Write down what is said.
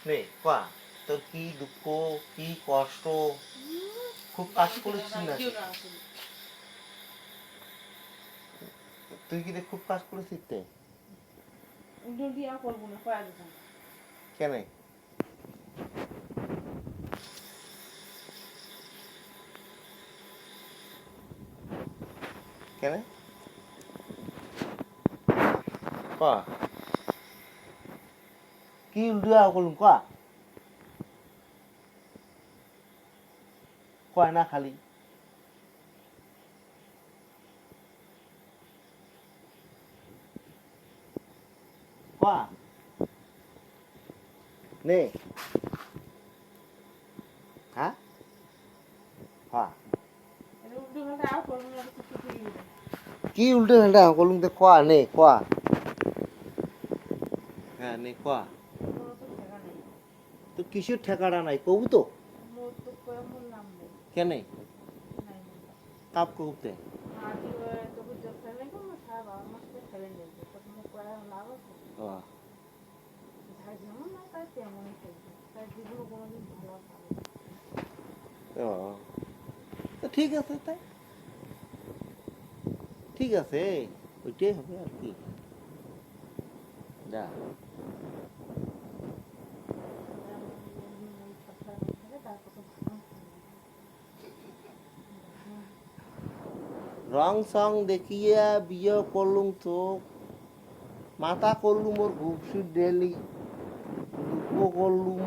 নে কয়া তোর কি দুঃখ কি কষ্ট খুব কাজ করেছিস না তুই কি রে খুব কাজ করেছিস তে কেন কেন কয়া কি উল্টা করলুম কয়া কয় না খালি কয়া নে হ্যাঁ কয়া কি উল্টে ঘন্টা করলুম তো কয়া নে কয়া হ্যাঁ নে কয়া তো কিসের ঠেকাটা নাই কবু তো কেন কাপ কবুতে ঠিক আছে তাই ঠিক আছে ওইটাই হবে আর কি যা রং সং দেখিয়া বিয়ে করলুম তো মাথা করলুম ওর ঘুপসি ডেলি দুঃখ করলুম